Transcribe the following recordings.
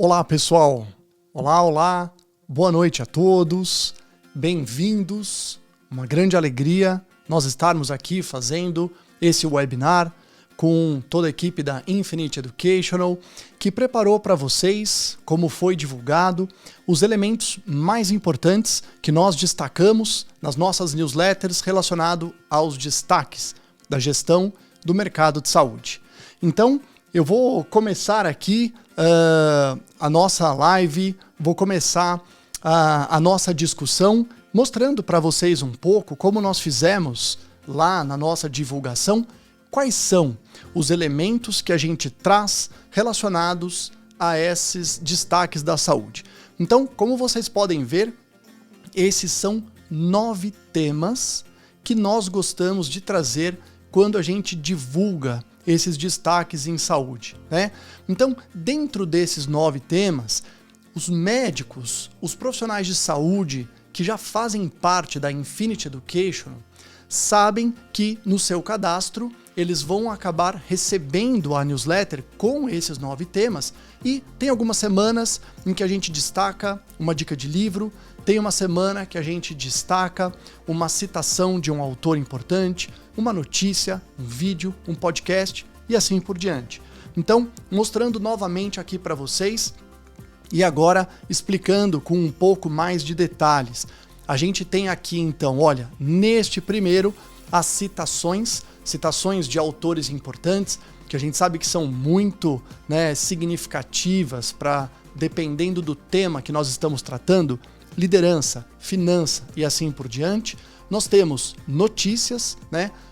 Olá, pessoal! Olá! Boa noite a todos, bem-vindos. Uma grande alegria nós estarmos aqui fazendo esse webinar com toda a equipe da Infinity Educational, que preparou para vocês, como foi divulgado, os elementos mais importantes que nós destacamos nas nossas newsletters relacionado aos destaques da gestão do mercado de saúde. Então, eu vou começar aqui a nossa live, vou começar a nossa discussão mostrando para vocês um pouco como nós fizemos lá na nossa divulgação, quais são os elementos que a gente traz relacionados a esses destaques da saúde. Então, como vocês podem ver, esses são 9 temas que nós gostamos de trazer quando a gente divulga esses destaques em saúde, né? Então, dentro desses 9 temas, os médicos, os profissionais de saúde que já fazem parte da Infinity Education, sabem que no seu cadastro eles vão acabar recebendo a newsletter com esses 9 temas, e tem algumas semanas em que a gente destaca uma dica de livro, tem uma semana que a gente destaca uma citação de um autor importante, uma notícia, um vídeo, um podcast e assim por diante. Então, mostrando novamente aqui para vocês e agora explicando com um pouco mais de detalhes. A gente tem aqui então, olha, neste primeiro, as citações de autores importantes, que a gente sabe que são muito, significativas para, dependendo do tema que nós estamos tratando, liderança, finança e assim por diante. Nós temos notícias,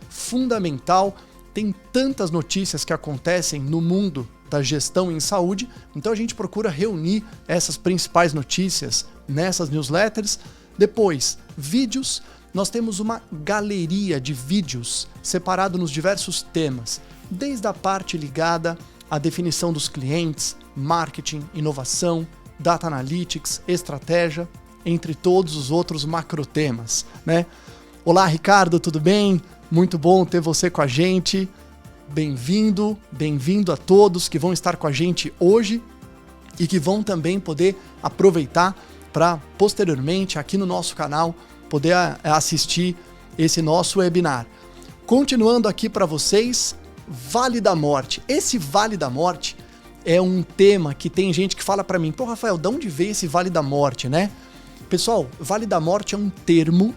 fundamental, tem tantas notícias que acontecem no mundo da gestão em saúde, então a gente procura reunir essas principais notícias nessas newsletters. Depois, vídeos, nós temos uma galeria de vídeos separado nos diversos temas, desde a parte ligada à definição dos clientes, marketing, inovação, data analytics, estratégia, entre todos os outros macrotemas, né? Olá, Ricardo, tudo bem? Muito bom ter você com a gente. Bem-vindo a todos que vão estar com a gente hoje e que vão também poder aproveitar para posteriormente aqui no nosso canal poder assistir esse nosso webinar. Continuando aqui para vocês, Vale da Morte. Esse Vale da Morte é um tema que tem gente que fala para mim, pô, Rafael, de onde veio esse Vale da Morte, né? Pessoal, Vale da Morte é um termo,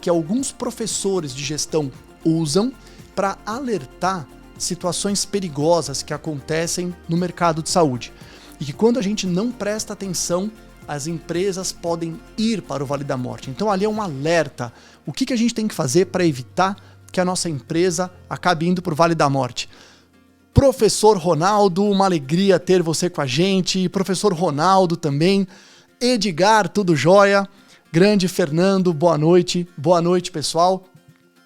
que alguns professores de gestão usam para alertar situações perigosas que acontecem no mercado de saúde. E que quando a gente não presta atenção, as empresas podem ir para o Vale da Morte. Então ali é um alerta. O que a gente tem que fazer para evitar que a nossa empresa acabe indo para o Vale da Morte? Professor Ronaldo, uma alegria ter você com a gente. Professor Ronaldo também. Edgar, tudo jóia? Grande Fernando, boa noite. Boa noite, pessoal.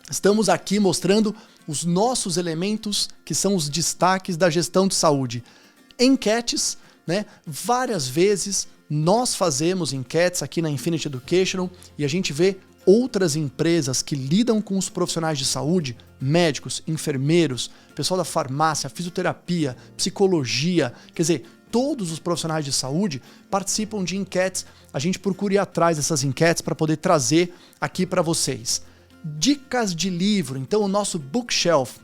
Estamos aqui mostrando os nossos elementos que são os destaques da gestão de saúde. Enquetes, várias vezes nós fazemos enquetes aqui na Infinity Educational e a gente vê outras empresas que lidam com os profissionais de saúde, médicos, enfermeiros, pessoal da farmácia, fisioterapia, psicologia, quer dizer, todos os profissionais de saúde participam de enquetes. A gente procura ir atrás dessas enquetes para poder trazer aqui para vocês. Dicas de livro, então o nosso bookshelf,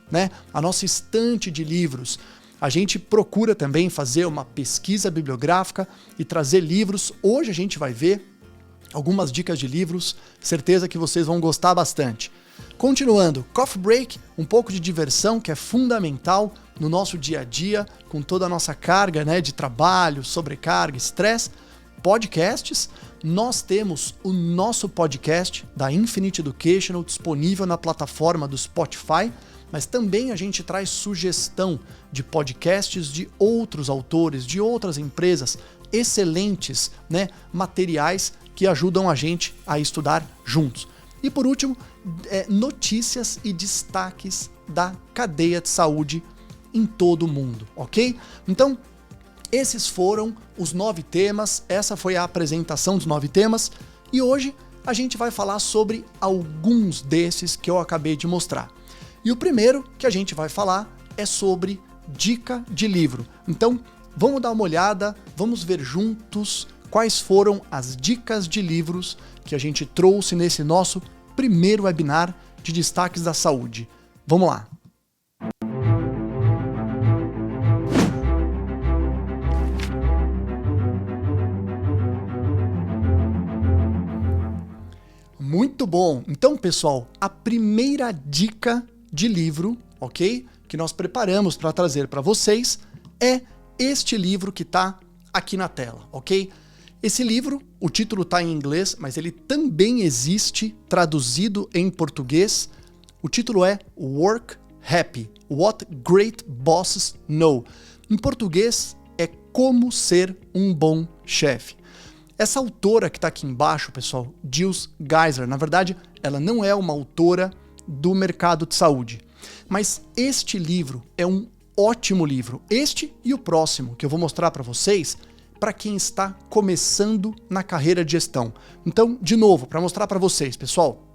a nossa estante de livros. A gente procura também fazer uma pesquisa bibliográfica e trazer livros. Hoje a gente vai ver algumas dicas de livros, certeza que vocês vão gostar bastante. Continuando, coffee break, um pouco de diversão que é fundamental no nosso dia a dia, com toda a nossa carga de trabalho, sobrecarga, estresse. Podcasts, nós temos o nosso podcast da Infinity Educational disponível na plataforma do Spotify, mas também a gente traz sugestão de podcasts de outros autores, de outras empresas, excelentes, materiais que ajudam a gente a estudar juntos. E por último, notícias e destaques da cadeia de saúde em todo o mundo, ok? Então, esses foram os 9 temas, essa foi a apresentação dos 9 temas, e hoje a gente vai falar sobre alguns desses que eu acabei de mostrar. E o primeiro que a gente vai falar é sobre dica de livro. Então, vamos dar uma olhada, vamos ver juntos quais foram as dicas de livros que a gente trouxe nesse nosso primeiro webinar de destaques da saúde. Vamos lá! Muito bom! Então, pessoal, a primeira dica de livro, ok? Que nós preparamos para trazer para vocês é este livro que está aqui na tela, ok? Esse livro, o título está em inglês, mas ele também existe traduzido em português. O título é Work Happy, What Great Bosses Know. Em português é Como Ser um Bom Chefe. Essa autora que está aqui embaixo, pessoal, Jill Geisler, na verdade, ela não é uma autora do mercado de saúde. Mas este livro é um ótimo livro. Este e o próximo, que eu vou mostrar para vocês, para quem está começando na carreira de gestão. Então, de novo, para mostrar para vocês, pessoal,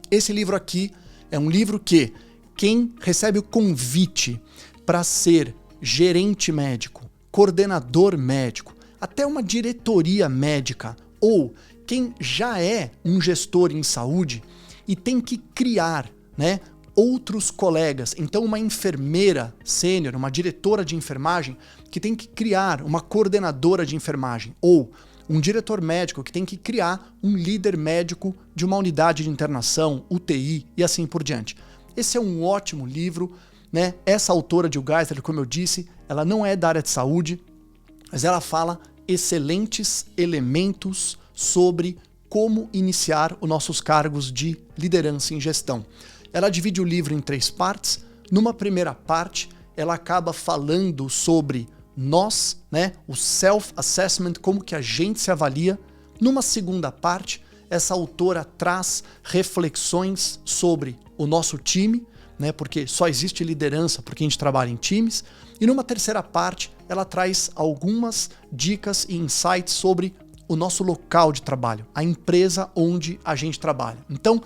esse livro aqui é um livro que quem recebe o convite para ser gerente médico, coordenador médico, até uma diretoria médica, ou quem já é um gestor em saúde e tem que criar, né, outros colegas. Então, uma enfermeira sênior, uma diretora de enfermagem que tem que criar uma coordenadora de enfermagem, ou um diretor médico que tem que criar um líder médico de uma unidade de internação, UTI e assim por diante. Esse é um ótimo livro, né? Essa autora de Geisler, como eu disse, ela não é da área de saúde, mas ela fala excelentes elementos sobre como iniciar os nossos cargos de liderança em gestão. Ela divide o livro em 3 partes. Numa primeira parte, ela acaba falando sobre nós, né, o self-assessment, como que a gente se avalia. Numa segunda parte, essa autora traz reflexões sobre o nosso time, né, porque só existe liderança porque a gente trabalha em times. E numa terceira parte, ela traz algumas dicas e insights sobre o nosso local de trabalho, a empresa onde a gente trabalha. Então,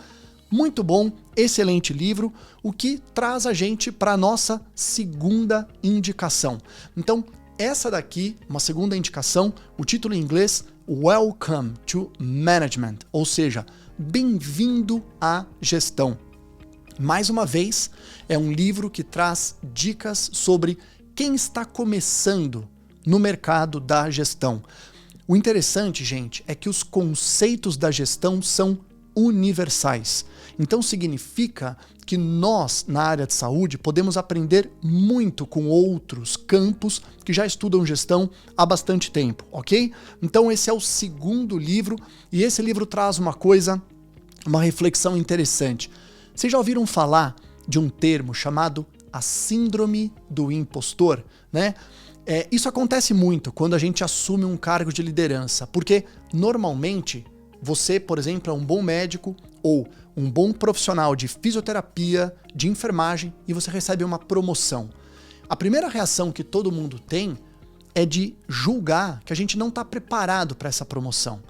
muito bom, excelente livro, o que traz a gente para a nossa segunda indicação. Então, essa daqui, uma segunda indicação, o título em inglês, Welcome to Management, ou seja, bem-vindo à gestão. Mais uma vez, é um livro que traz dicas sobre quem está começando no mercado da gestão. O interessante, gente, é que os conceitos da gestão são universais. Então significa que nós, na área de saúde, podemos aprender muito com outros campos que já estudam gestão há bastante tempo, ok? Então esse é o segundo livro, e esse livro traz uma reflexão interessante. Vocês já ouviram falar de um termo chamado a síndrome do impostor, né? Isso acontece muito quando a gente assume um cargo de liderança, porque normalmente você, por exemplo, é um bom médico ou um bom profissional de fisioterapia, de enfermagem, e você recebe uma promoção. A primeira reação que todo mundo tem é de julgar que a gente não está preparado para essa promoção.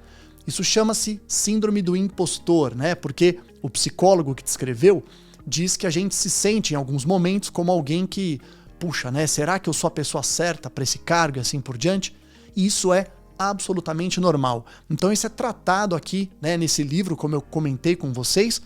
Isso chama-se síndrome do impostor, né? Porque o psicólogo que descreveu diz que a gente se sente em alguns momentos como alguém que, puxa, né? Será que eu sou a pessoa certa para esse cargo e assim por diante? E isso é absolutamente normal. Então isso é tratado aqui, né, nesse livro, como eu comentei com vocês,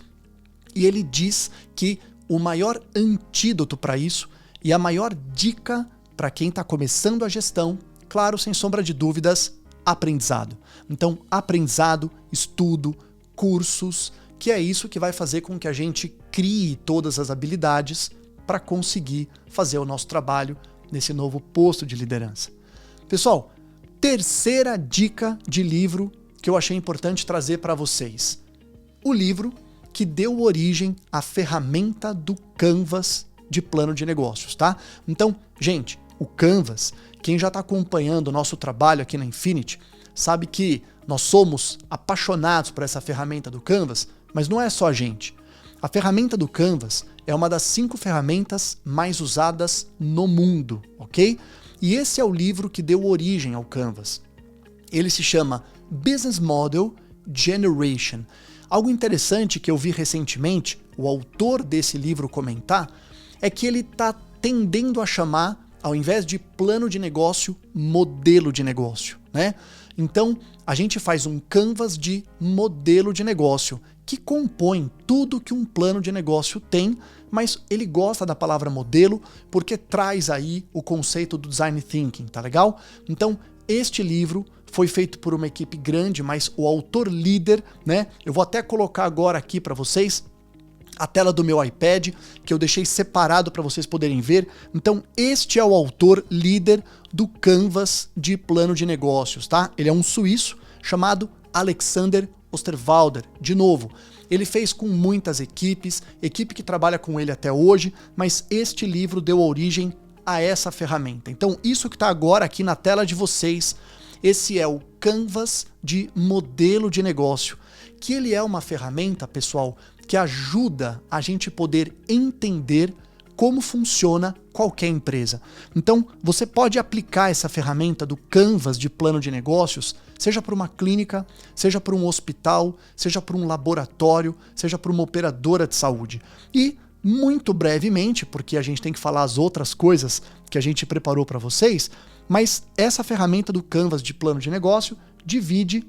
e ele diz que o maior antídoto para isso e a maior dica para quem está começando a gestão, claro, sem sombra de dúvidas, aprendizado. Então, aprendizado, estudo, cursos, que é isso que vai fazer com que a gente crie todas as habilidades para conseguir fazer o nosso trabalho nesse novo posto de liderança. Pessoal, terceira dica de livro que eu achei importante trazer para vocês. O livro que deu origem à ferramenta do Canvas de plano de negócios, tá? Então, gente, o Canvas, quem já está acompanhando o nosso trabalho aqui na Infinity, sabe que nós somos apaixonados por essa ferramenta do Canvas, mas não é só a gente. A ferramenta do Canvas é uma das 5 ferramentas mais usadas no mundo, ok? E esse é o livro que deu origem ao Canvas. Ele se chama Business Model Generation. Algo interessante que eu vi recentemente, o autor desse livro comentar, é que ele está tendendo a chamar ao invés de plano de negócio, modelo de negócio, né? Então, a gente faz um canvas de modelo de negócio, que compõe tudo que um plano de negócio tem, mas ele gosta da palavra modelo porque traz aí o conceito do design thinking, tá legal? Então, este livro foi feito por uma equipe grande, mas o autor líder, né? Eu vou até colocar agora aqui para vocês a tela do meu iPad, que eu deixei separado para vocês poderem ver. Então, este é o autor líder do Canvas de plano de negócios, tá? Ele é um suíço chamado Alexander Osterwalder. De novo, ele fez com muitas equipes, equipe que trabalha com ele até hoje, mas este livro deu origem a essa ferramenta. Então, isso que está agora aqui na tela de vocês, esse é o Canvas de modelo de negócio, que ele é uma ferramenta, pessoal, que ajuda a gente poder entender como funciona qualquer empresa. Então, você pode aplicar essa ferramenta do Canvas de plano de negócios, seja para uma clínica, seja para um hospital, seja para um laboratório, seja para uma operadora de saúde. E, muito brevemente, porque a gente tem que falar as outras coisas que a gente preparou para vocês, mas essa ferramenta do Canvas de plano de negócio divide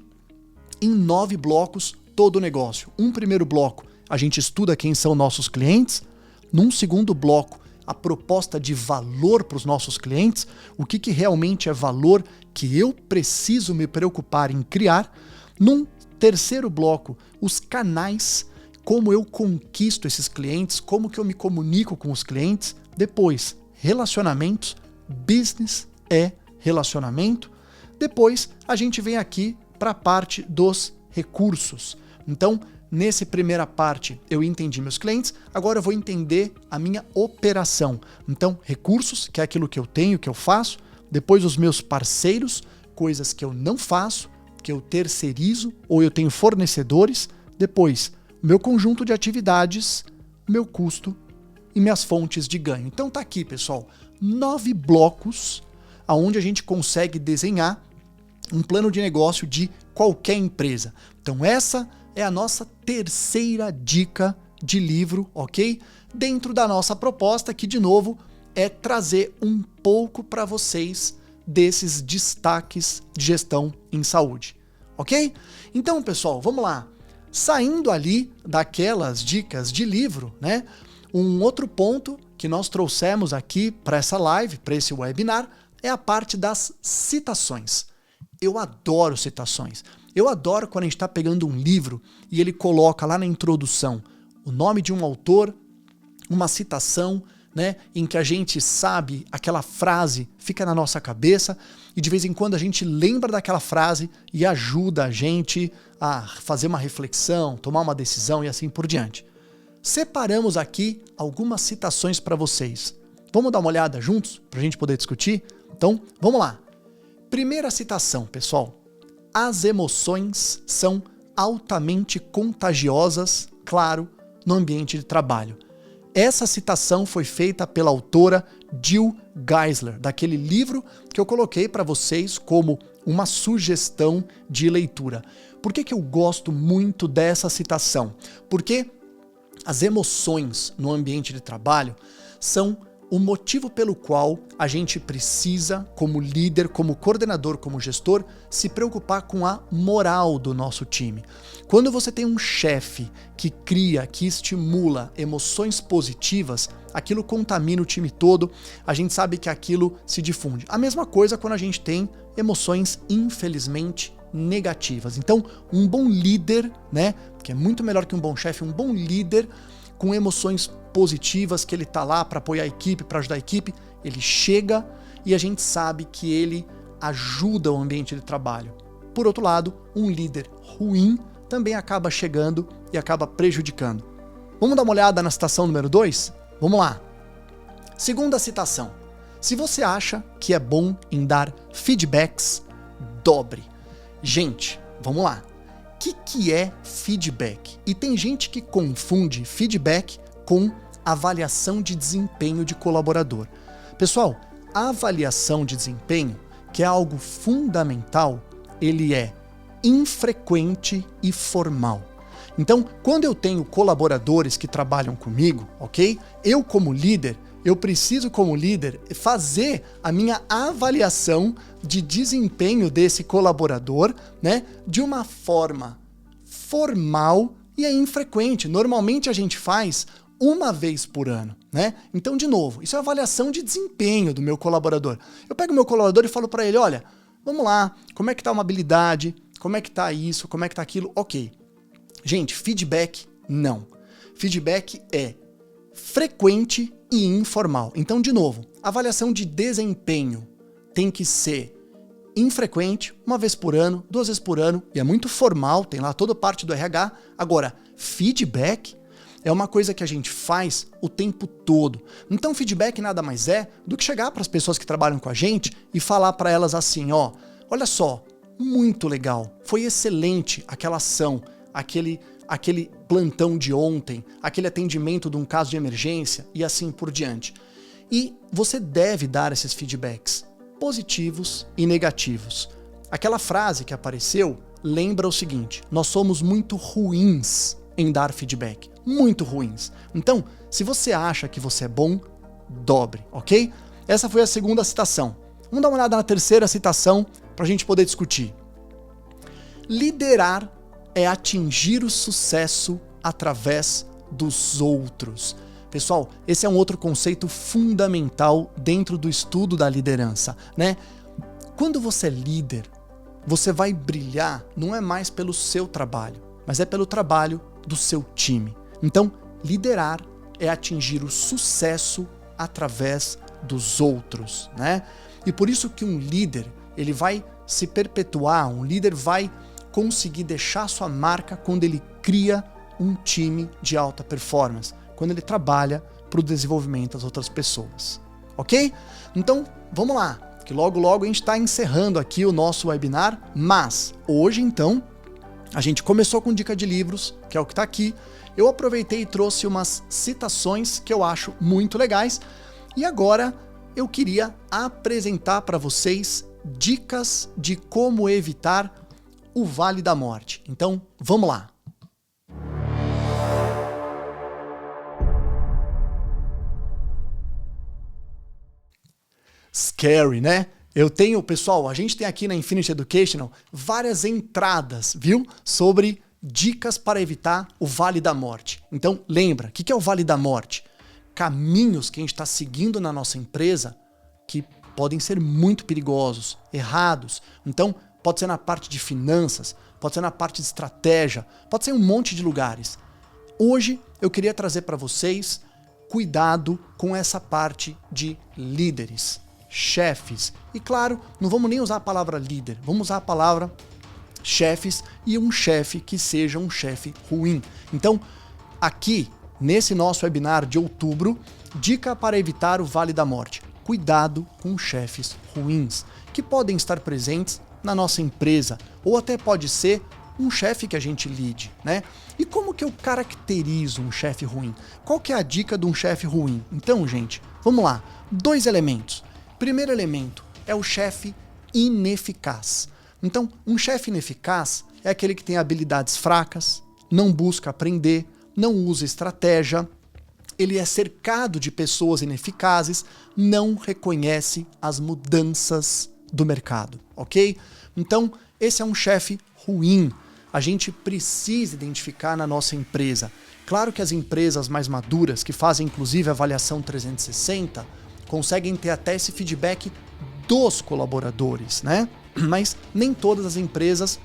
em 9 blocos todo o negócio. Um primeiro bloco, a gente estuda quem são nossos clientes. Num segundo bloco, a proposta de valor para os nossos clientes, o que realmente é valor que eu preciso me preocupar em criar. Num terceiro bloco, os canais, como eu conquisto esses clientes, como que eu me comunico com os clientes. Depois, relacionamentos, business é relacionamento. Depois, a gente vem aqui para a parte dos recursos. Então, nessa primeira parte, eu entendi meus clientes, agora eu vou entender a minha operação. Então, recursos, que é aquilo que eu tenho, que eu faço. Depois, os meus parceiros, coisas que eu não faço, que eu terceirizo, ou eu tenho fornecedores. Depois, o meu conjunto de atividades, meu custo e minhas fontes de ganho. Então, tá aqui, pessoal, 9 blocos onde a gente consegue desenhar um plano de negócio de qualquer empresa. Então, essa é a nossa terceira dica de livro, ok? Dentro da nossa proposta, que de novo é trazer um pouco para vocês desses destaques de gestão em saúde, ok? Então, pessoal, vamos lá. Saindo ali daquelas dicas de livro, né? Um outro ponto que nós trouxemos aqui para essa live, para esse webinar, é a parte das citações. Eu adoro citações. Eu adoro quando a gente está pegando um livro e ele coloca lá na introdução o nome de um autor, uma citação, né, em que a gente sabe aquela frase, fica na nossa cabeça e de vez em quando a gente lembra daquela frase e ajuda a gente a fazer uma reflexão, tomar uma decisão e assim por diante. Separamos aqui algumas citações para vocês. Vamos dar uma olhada juntos para a gente poder discutir? Então, vamos lá. Primeira citação, pessoal. As emoções são altamente contagiosas, claro, no ambiente de trabalho. Essa citação foi feita pela autora Jill Geisler, daquele livro que eu coloquei para vocês como uma sugestão de leitura. Por que eu gosto muito dessa citação? Porque as emoções no ambiente de trabalho são o motivo pelo qual a gente precisa, como líder, como coordenador, como gestor, se preocupar com a moral do nosso time. Quando você tem um chefe que cria, que estimula emoções positivas, aquilo contamina o time todo, a gente sabe que aquilo se difunde. A mesma coisa quando a gente tem emoções, infelizmente, negativas. Então, um bom líder, né, que é muito melhor que um bom chefe, um bom líder com emoções positivas, que ele tá lá para apoiar a equipe, para ajudar a equipe, ele chega e a gente sabe que ele ajuda o ambiente de trabalho. Por outro lado, um líder ruim também acaba chegando e acaba prejudicando. Vamos dar uma olhada na citação número 2? Vamos lá. Segunda citação. Se você acha que é bom em dar feedbacks, dobre. Gente, vamos lá. O que é feedback? E tem gente que confunde feedback com avaliação de desempenho de colaborador. Pessoal, a avaliação de desempenho, que é algo fundamental, ele é infrequente e formal. Então, quando eu tenho colaboradores que trabalham comigo, ok? Eu, como líder, eu preciso, como líder, fazer a minha avaliação de desempenho desse colaborador, né, de uma forma formal e é infrequente. Normalmente a gente faz uma vez por ano, né? Então, de novo, isso é avaliação de desempenho do meu colaborador. Eu pego meu colaborador e falo para ele, olha, vamos lá, como é que tá uma habilidade, como é que tá isso, como é que tá aquilo, ok. Gente, feedback, não. Feedback é frequente e informal. Então, de novo, avaliação de desempenho tem que ser infrequente, uma vez por ano, 2 vezes por ano, e é muito formal, tem lá toda parte do RH. Agora, feedback é uma coisa que a gente faz o tempo todo. Então, feedback nada mais é do que chegar para as pessoas que trabalham com a gente e falar para elas assim, ó, olha só, muito legal, foi excelente aquela ação, aquele plantão de ontem, aquele atendimento de um caso de emergência e assim por diante. E você deve dar esses feedbacks positivos e negativos. Aquela frase que apareceu lembra o seguinte, nós somos muito ruins em dar feedback, muito ruins. Então, se você acha que você é bom, dobre, ok? Essa foi a segunda citação. Vamos dar uma olhada na terceira citação para a gente poder discutir. Liderar é atingir o sucesso através dos outros. Pessoal, esse é um outro conceito fundamental dentro do estudo da liderança, né? Quando você é líder, você vai brilhar não é mais pelo seu trabalho, mas é pelo trabalho do seu time. Então, liderar é atingir o sucesso através dos outros, né? E por isso que um líder, ele vai se perpetuar, um líder vai conseguir deixar sua marca quando ele cria um time de alta performance, quando ele trabalha para o desenvolvimento das outras pessoas, ok? Então, vamos lá, que logo a gente está encerrando aqui o nosso webinar, mas hoje então, a gente começou com dica de livros, que é o que está aqui, eu aproveitei e trouxe umas citações que eu acho muito legais, e agora eu queria apresentar para vocês dicas de como evitar o Vale da Morte. Então, vamos lá. Scary, né? Pessoal, a gente tem aqui na Infinity Educational várias entradas, viu? Sobre dicas para evitar o Vale da Morte. Então, lembra, o que é o Vale da Morte? Caminhos que a gente está seguindo na nossa empresa que podem ser muito perigosos, errados. Então, pode ser na parte de finanças, pode ser na parte de estratégia, pode ser em um monte de lugares. Hoje eu queria trazer para vocês cuidado com essa parte de líderes, chefes. E claro, não vamos nem usar a palavra líder, vamos usar a palavra chefes e um chefe que seja um chefe ruim. Então, aqui, nesse nosso webinar de outubro, dica para evitar o Vale da Morte. Cuidado com chefes ruins, que podem estar presentes na nossa empresa, ou até pode ser um chefe que a gente lide, né? E como que eu caracterizo um chefe ruim? Qual que é a dica de um chefe ruim? Então, gente, vamos lá. 2 elementos. Primeiro elemento é o chefe ineficaz. Então, um chefe ineficaz é aquele que tem habilidades fracas, não busca aprender, não usa estratégia, ele é cercado de pessoas ineficazes, não reconhece as mudanças do mercado, ok? Então, esse é um chefe ruim. A gente precisa identificar na nossa empresa. Claro que as empresas mais maduras, que fazem inclusive avaliação 360, conseguem ter até esse feedback dos colaboradores, né? Mas nem todas as empresas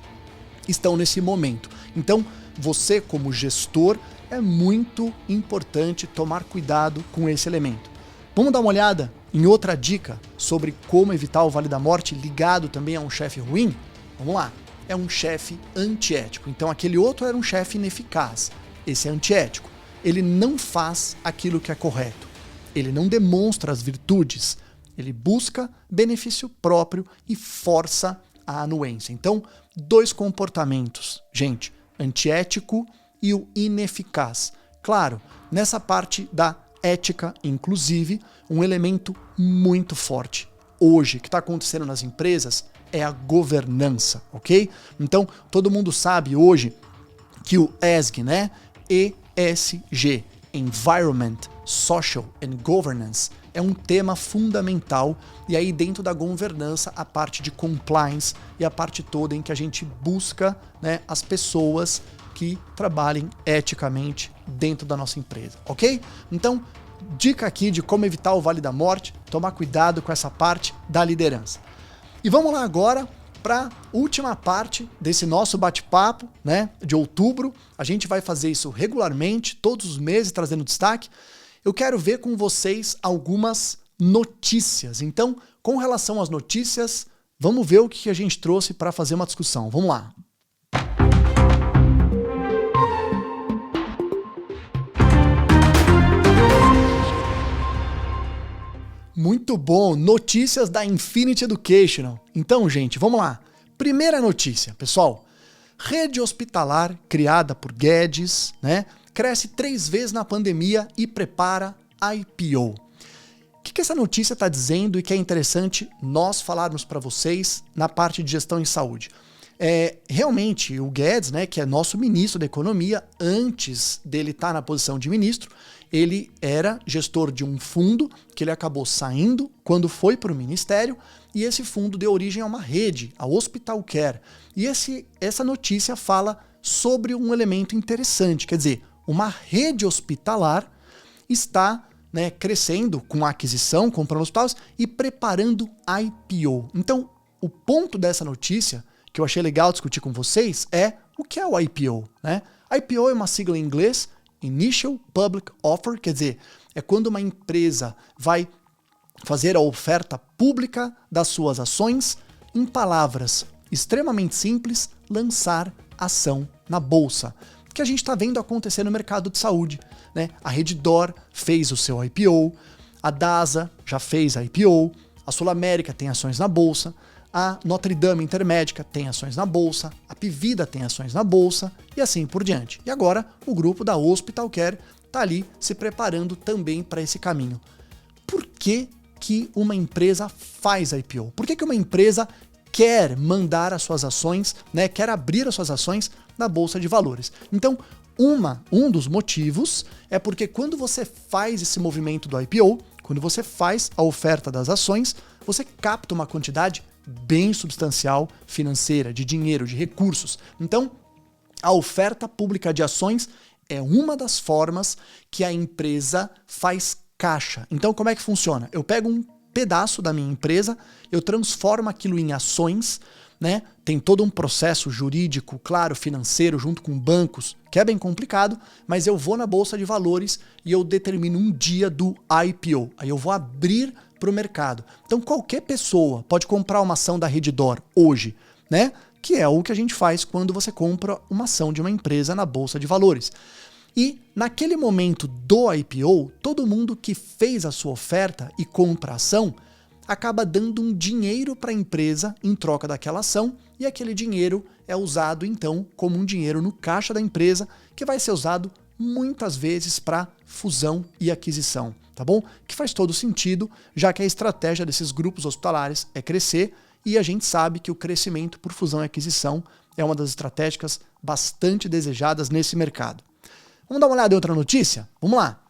estão nesse momento. Então, você como gestor, é muito importante tomar cuidado com esse elemento. Vamos dar uma olhada em outra dica sobre como evitar o Vale da Morte ligado também a um chefe ruim? Vamos lá. É um chefe antiético. Então aquele outro era um chefe ineficaz. Esse é antiético. Ele não faz aquilo que é correto. Ele não demonstra as virtudes. Ele busca benefício próprio e força a anuência. Então, 2 comportamentos, gente, antiético e o ineficaz. Claro, nessa parte da ética, inclusive, um elemento muito forte hoje que está acontecendo nas empresas é a governança, ok? Então, todo mundo sabe hoje que o ESG, né? ESG, Environment, Social and Governance é um tema fundamental, e aí dentro da governança a parte de compliance e a parte toda em que a gente busca, né, as pessoas que trabalhem eticamente dentro da nossa empresa, ok? Então, dica aqui de como evitar o Vale da Morte, tomar cuidado com essa parte da liderança. E vamos lá agora para a última parte desse nosso bate-papo, né, de outubro. A gente vai fazer isso regularmente, todos os meses, trazendo destaque. Eu quero ver com vocês algumas notícias. Então, com relação às notícias, vamos ver o que a gente trouxe para fazer uma discussão. Vamos lá. Muito bom, notícias da Infinity Educational. Então, gente, vamos lá. Primeira notícia, pessoal. Rede hospitalar criada por Guedes, né, cresce 3 vezes na pandemia e prepara IPO. O que essa notícia está dizendo e que é interessante nós falarmos para vocês na parte de gestão em saúde? Realmente, o Guedes, né, que é nosso ministro da Economia, antes dele estar na posição de ministro, ele era gestor de um fundo que ele acabou saindo quando foi para o ministério, e esse fundo deu origem a uma rede, a Hospital Care. E essa notícia fala sobre um elemento interessante, quer dizer, uma rede hospitalar está, né, crescendo com a aquisição, comprando hospitais e preparando IPO. Então, o ponto dessa notícia, que eu achei legal discutir com vocês, é o que é o IPO, né? IPO é uma sigla em inglês, Initial Public Offer, quer dizer, é quando uma empresa vai fazer a oferta pública das suas ações, em palavras extremamente simples, lançar ação na bolsa, que a gente está vendo acontecer no mercado de saúde, né? A Redditor fez o seu IPO, a DASA já fez a IPO, a Sul América tem ações na bolsa, a Notre Dame Intermédica tem ações na bolsa, a Pivida tem ações na bolsa e assim por diante. E agora o grupo da Hospital Care está ali se preparando também para esse caminho. Por que uma empresa faz IPO? Por que uma empresa quer mandar as suas ações, né, quer abrir as suas ações na Bolsa de Valores? Então, um dos motivos é porque quando você faz esse movimento do IPO, quando você faz a oferta das ações, você capta uma quantidade bem substancial financeira, de dinheiro, de recursos. Então, a oferta pública de ações é uma das formas que a empresa faz caixa. Então, como é que funciona? Eu pego um pedaço da minha empresa, eu transformo aquilo em ações, né? Tem todo um processo jurídico, claro, financeiro, junto com bancos, que é bem complicado, mas eu vou na Bolsa de Valores e eu determino um dia do IPO. Aí eu vou abrir para o mercado. Então qualquer pessoa pode comprar uma ação da Redditor hoje, né? Que é o que a gente faz quando você compra uma ação de uma empresa na Bolsa de Valores. E naquele momento do IPO, todo mundo que fez a sua oferta e compra a ação acaba dando um dinheiro para a empresa em troca daquela ação, e aquele dinheiro é usado então como um dinheiro no caixa da empresa, que vai ser usado muitas vezes para fusão e aquisição, tá bom? Que faz todo sentido, já que a estratégia desses grupos hospitalares é crescer, e a gente sabe que o crescimento por fusão e aquisição é uma das estratégias bastante desejadas nesse mercado. Vamos dar uma olhada em outra notícia? Vamos lá.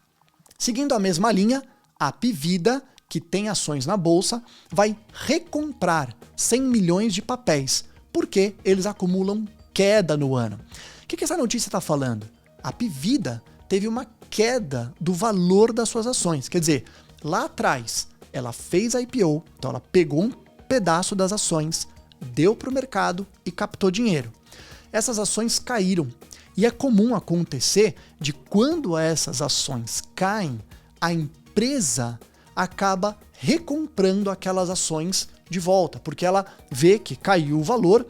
Seguindo a mesma linha, a Pivida, que tem ações na bolsa, vai recomprar 100 milhões de papéis, porque eles acumulam queda no ano. O que essa notícia está falando? A Pivida teve uma queda do valor das suas ações. Quer dizer, lá atrás, ela fez a IPO, então ela pegou um pedaço das ações, deu para o mercado e captou dinheiro. Essas ações caíram. E é comum acontecer de quando essas ações caem, a empresa acaba recomprando aquelas ações de volta, porque ela vê que caiu o valor,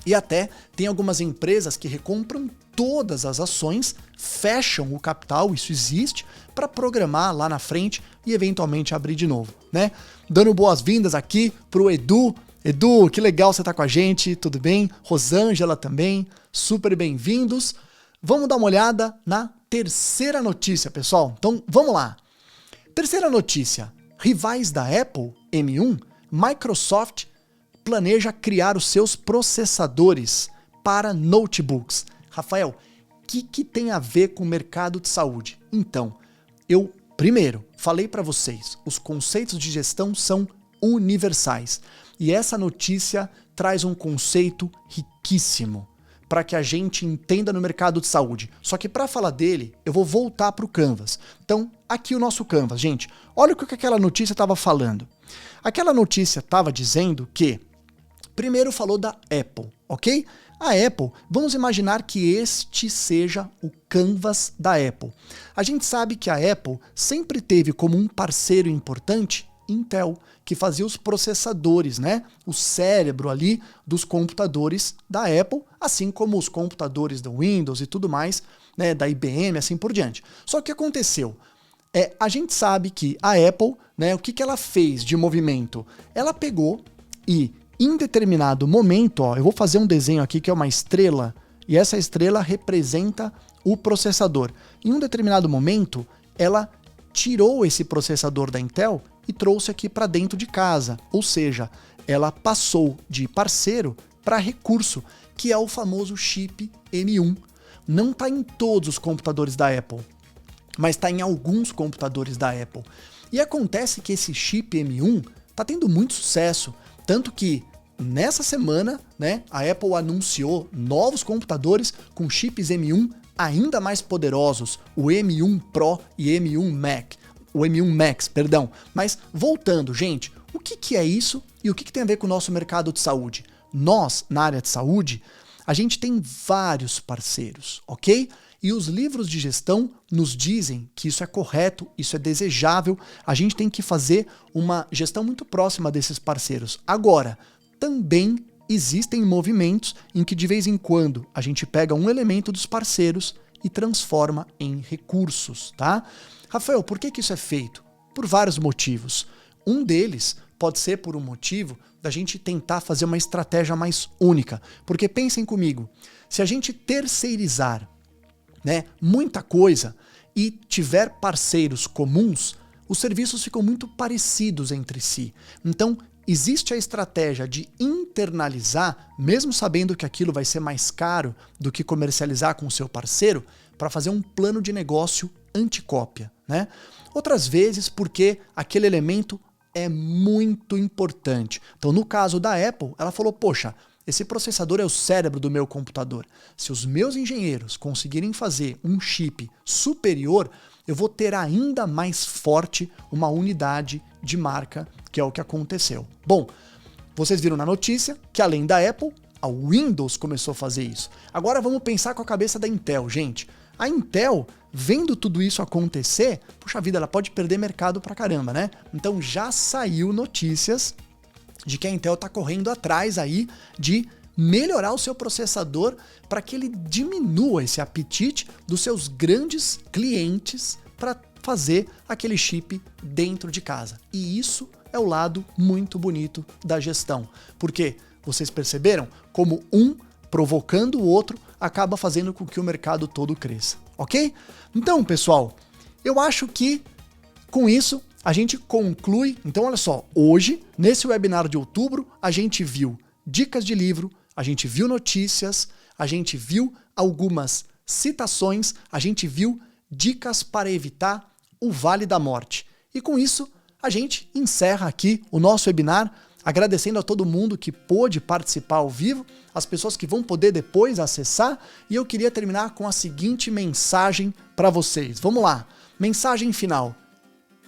e até tem algumas empresas que recompram todas as ações, fecham o capital, isso existe, para programar lá na frente e eventualmente abrir de novo, né? Dando boas-vindas aqui pro Edu. Edu, que legal você tá com a gente, tudo bem? Rosângela também, super bem-vindos. Vamos dar uma olhada na terceira notícia, pessoal. Então, vamos lá. Terceira notícia. Rivais da Apple, M1, Microsoft planeja criar os seus processadores para notebooks. Rafael, o que tem a ver com o mercado de saúde? Então, eu primeiro falei para vocês, os conceitos de gestão são universais. E essa notícia traz um conceito riquíssimo para que a gente entenda no mercado de saúde. Só que para falar dele, eu vou voltar para o Canvas. Então, aqui o nosso Canvas, gente. Olha o que aquela notícia estava falando. Aquela notícia estava dizendo que, primeiro falou da Apple, ok? A Apple, vamos imaginar que este seja o Canvas da Apple. A gente sabe que a Apple sempre teve como um parceiro importante Intel, que fazia os processadores, né? O cérebro ali dos computadores da Apple, assim como os computadores da Windows e tudo mais, né? Da IBM, assim por diante. Só que o que aconteceu? A gente sabe que a Apple, né? O que ela fez de movimento? Ela pegou e, em determinado momento, ó, eu vou fazer um desenho aqui que é uma estrela, e essa estrela representa o processador. Em um determinado momento, ela tirou esse processador da Intel e trouxe aqui para dentro de casa, ou seja, ela passou de parceiro para recurso, que é o famoso chip M1. Não está em todos os computadores da Apple, mas está em alguns computadores da Apple. E acontece que esse chip M1 está tendo muito sucesso, tanto que nessa semana, né, a Apple anunciou novos computadores com chips M1 ainda mais poderosos, o M1 Pro e M1 Max, perdão. Mas voltando, gente, o que é isso e o que tem a ver com o nosso mercado de saúde? Nós, na área de saúde, a gente tem vários parceiros, ok? E os livros de gestão nos dizem que isso é correto, isso é desejável, a gente tem que fazer uma gestão muito próxima desses parceiros. Agora, também existem movimentos em que de vez em quando a gente pega um elemento dos parceiros e transforma em recursos, tá? Rafael, por que isso é feito? Por vários motivos. Um deles pode ser por um motivo da gente tentar fazer uma estratégia mais única. Porque pensem comigo, se a gente terceirizar, né, muita coisa e tiver parceiros comuns, os serviços ficam muito parecidos entre si. Então, existe a estratégia de internalizar, mesmo sabendo que aquilo vai ser mais caro do que comercializar com o seu parceiro, para fazer um plano de negócio anticópia, né? Outras vezes porque aquele elemento é muito importante. Então, no caso da Apple, ela falou, poxa, esse processador é o cérebro do meu computador. Se os meus engenheiros conseguirem fazer um chip superior, eu vou ter ainda mais forte uma unidade de marca, que é o que aconteceu. Bom, vocês viram na notícia que além da Apple, a Windows começou a fazer isso. Agora vamos pensar com a cabeça da Intel, gente. A Intel, vendo tudo isso acontecer, puxa vida, ela pode perder mercado pra caramba, né? Então já saiu notícias de que a Intel tá correndo atrás aí de melhorar o seu processador para que ele diminua esse apetite dos seus grandes clientes para fazer aquele chip dentro de casa. E isso é o lado muito bonito da gestão. Porque vocês perceberam como um provocando o outro acaba fazendo com que o mercado todo cresça, ok? Então, pessoal, eu acho que com isso a gente conclui. Então, olha só, hoje, nesse webinar de outubro, a gente viu dicas de livro, a gente viu notícias, a gente viu algumas citações, a gente viu dicas para evitar o Vale da Morte. E com isso, a gente encerra aqui o nosso webinar, agradecendo a todo mundo que pôde participar ao vivo, as pessoas que vão poder depois acessar, e eu queria terminar com a seguinte mensagem para vocês. Vamos lá, mensagem final.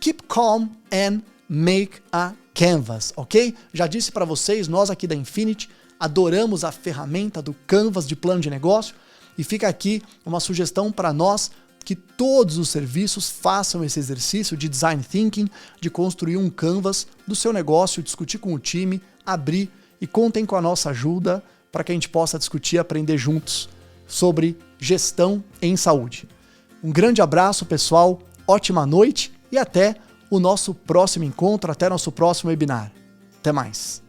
Keep calm and make a canvas, ok? Já disse para vocês, nós aqui da Infinity adoramos a ferramenta do Canvas de plano de negócio, e fica aqui uma sugestão para nós que todos os serviços façam esse exercício de design thinking, de construir um canvas do seu negócio, discutir com o time, abrir, e contem com a nossa ajuda para que a gente possa discutir e aprender juntos sobre gestão em saúde. Um grande abraço, pessoal, ótima noite e até o nosso próximo encontro, até nosso próximo webinar. Até mais!